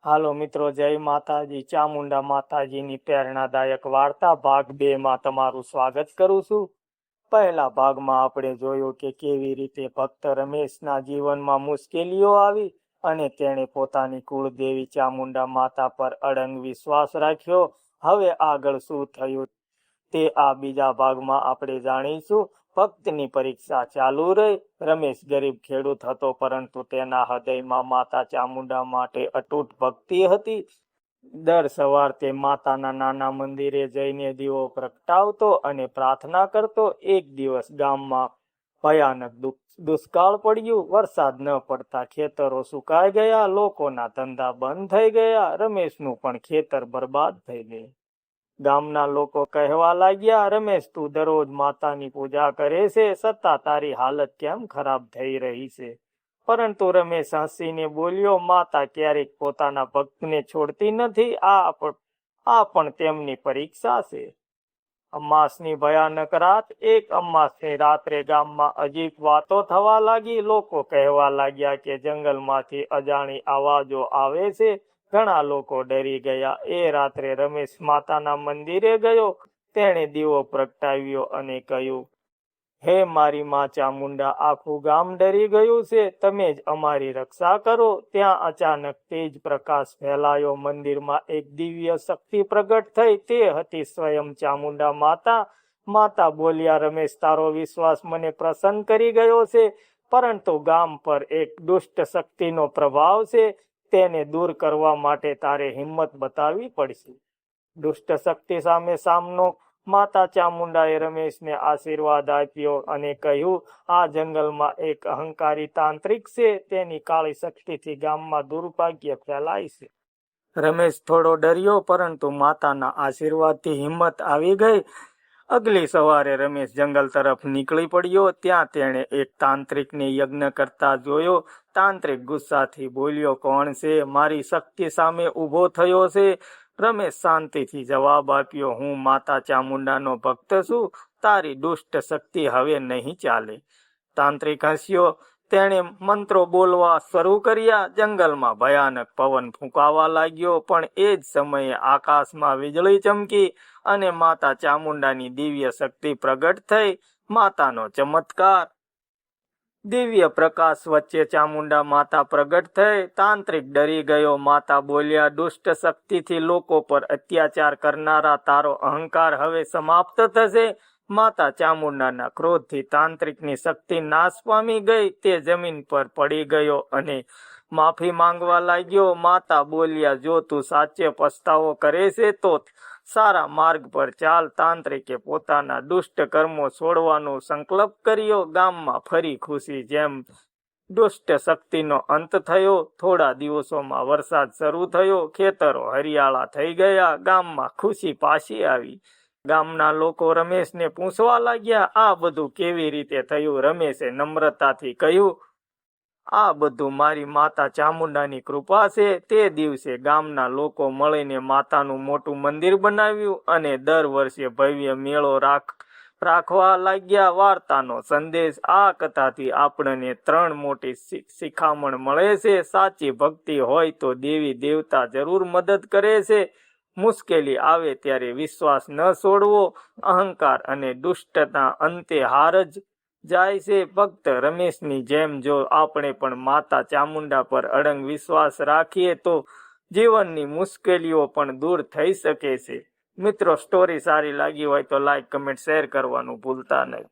હાલો મિત્રો, જય માતાજી. ચામુંડા માતાજીની પ્રેરણાદાયક વાર્તા ભાગ 2 માં તમારું સ્વાગત કરું છું. પહેલા ભાગમાં આપણે જોયું કે કેવી રીતે ભક્ત રમેશના જીવનમાં મુશ્કેલીઓ આવી અને તેણે પોતાની કુળદેવી ચામુંડા માતા પર અડંગ વિશ્વાસ રાખ્યો. હવે આગળ શું થયું તે આ બીજા ભાગમાં આપણે જાણીશું. ભક્તની પરીક્ષા ચાલુ રહી. રમેશ ગરીબ ખેડૂત હતો, પરંતુ તેના હૃદયમાં માતા ચામુંડા માટે અતૂટ ભક્તિ હતી. દર સવાર તે માતાના નાના મંદિરે જઈને દીવો પ્રગટાવતો અને પ્રાર્થના કરતો. એક દિવસ ગામમાં ભયાનક દુષ્કાળ પડ્યું. વરસાદ ન પડતા ખેતરો સુકાઈ ગયા, લોકોના ધંધા બંધ થઈ ગયા, રમેશનું પણ ખેતર બરબાદ થઈ ગયું. ગામના લોકો કહેવા લાગ્યા, રમેશ, તું દરરોજ માતાની પૂજા કરે છે, છતાં તારી હાલત કેમ ખરાબ થઈ રહી છે? પરંતુ રમેશ હસીને બોલ્યો, માતા ક્યારેક પોતાના ભક્તને છોડતી નથી. આ પણ તેમની પરીક્ષા છે. અમાસની ભયાનક રાત. એક અમાસની રાત્રે ગામમાં અજીબ વાતો થવા લાગી. લોકો કહેવા લાગ્યા કે જંગલમાંથી અજાણી અવાજો આવે છે. ઘણા લોકો ડરી ગયા. એ રાત્રે રમેશ માતાના મંદિરે ગયો. તેણે દીવો પ્રગટાવ્યો અને કહ્યું, હે મારી માં ચામુંડા, આખું ગામ ડરી ગયું છે, તમે જ અમારી રક્ષા કરો. ત્યાં અચાનક તેજ પ્રકાશ ફેલાયો. મંદિરમાં એક દિવ્ય શક્તિ પ્રગટ થઈ. તે હતી સ્વયં ચામુંડા માતા. માતા બોલ્યા, રમેશ, તારો વિશ્વાસ મને પ્રસન્ન કરી ગયો છે, પરંતુ ગામ પર એક દુષ્ટ શક્તિનો પ્રભાવ છે. તેને દૂર કરવા માટે તારે હિંમત બતાવવી પડશે. દુષ્ટ શક્તિ સામે સામનો. માતા ચામુંડાએ રમેશને આશીર્વાદ આપ્યો અને કહ્યું, આ જંગલમાં એક અહંકારી તાંત્રિક છે. તેની કાળી શક્તિથી ગામમાં દુર્ભાગ્ય ફેલાય છે. રમેશ થોડો ડર્યો, પરંતુ માતાના આશીર્વાદથી હિંમત આવી ગઈ. અગલી સવારે રમેશ જંગલ તરફ નીકળી પડ્યો. ત્યાં તેણે એક તાંત્રિકને યજ્ઞ કરતા જોયો. તાંત્રિક ગુસ્સાથી બોલ્યો, કોણ છે? મારી શક્તિ સામે ઊભો થયો છે? રમેશ શાંતિથી જવાબ આપ્યો, હું માતા ચામુંડાનો ભક્ત છું. તારી દુષ્ટ શક્તિ હવે નહીં ચાલે. તાંત્રિક હસ્યો. તેણે મંત્રો બોલવા શરૂ કર્યા. જંગલમાં ભયાનક પવન ફૂંકાવા લાગ્યો. પણ એ જ સમયે આકાશમાં વીજળી ચમકી અને માતા ચામુંડાની દિવ્ય શક્તિ પ્રગટ થઈ. માતાનો ચમત્કાર. દિવ્ય પ્રકાશ વચ્ચે ચામુંડા માતા પ્રગટ થઈ. તાંત્રિક ડરી ગયો. માતા બોલ્યા, દુષ્ટ શક્તિથી લોકો પર અત્યાચાર કરનારા, તારો અહંકાર હવે સમાપ્ત થશે. માતા ચામુંડાના ક્રોધથી તાંત્રિકની શક્તિ નાશ પામી ગઈ. તે જમીન પર પડી ગયો અને માફી માંગવા લાગ્યો. માતા બોલ્યા, જો તું સાચે પસ્તાવો કરે છે તો સારા માર્ગ પર ચાલ. તાંત્રિકે પોતાના દુષ્ટ કર્મો છોડવાનો સંકલ્પ કર્યો. ગામમાં ફરી ખુશી. જેમ દુષ્ટ શક્તિનો અંત થયો, થોડા દિવસોમાં વરસાદ શરૂ થયો. ખેતરો હરિયાળા થઈ ગયા. ગામમાં ખુશી પાછી આવી. ગામના લોકો રમેશને પૂછવા લાગ્યા, આ બધું કેવી રીતે થયું? રમેશે નમ્રતાથી કહ્યું, આ બધું મારી માતા ચામુંડાની કૃપા છે. તે દિવસે ગામના લોકો મળીને માતાનું મોટું મંદિર બનાવ્યું અને દર વર્ષે ભવ્ય મેળો રાખવા લાગ્યા. વાર્તાનો સંદેશ. આ કથાથી આપણને 3 મોટી શિખામણ મળે છે. સાચી ભક્તિ હોય તો દેવી દેવતા જરૂર મદદ કરે છે. મુશ્કેલી આવે ત્યારે વિશ્વાસ ન છોડવો. અહંકાર અને દુષ્ટતા અંતે હાર જ જાય છે. ભક્ત રમેશની જેમ જો આપણે પણ માતા ચામુંડા પર અડંગ વિશ્વાસ રાખીએ તો જીવનની મુશ્કેલીઓ પણ દૂર થઈ શકે છે. મિત્રો, સ્ટોરી સારી લાગી હોય તો લાઈક, કમેન્ટ, શેર કરવાનું ભૂલતા નહીં.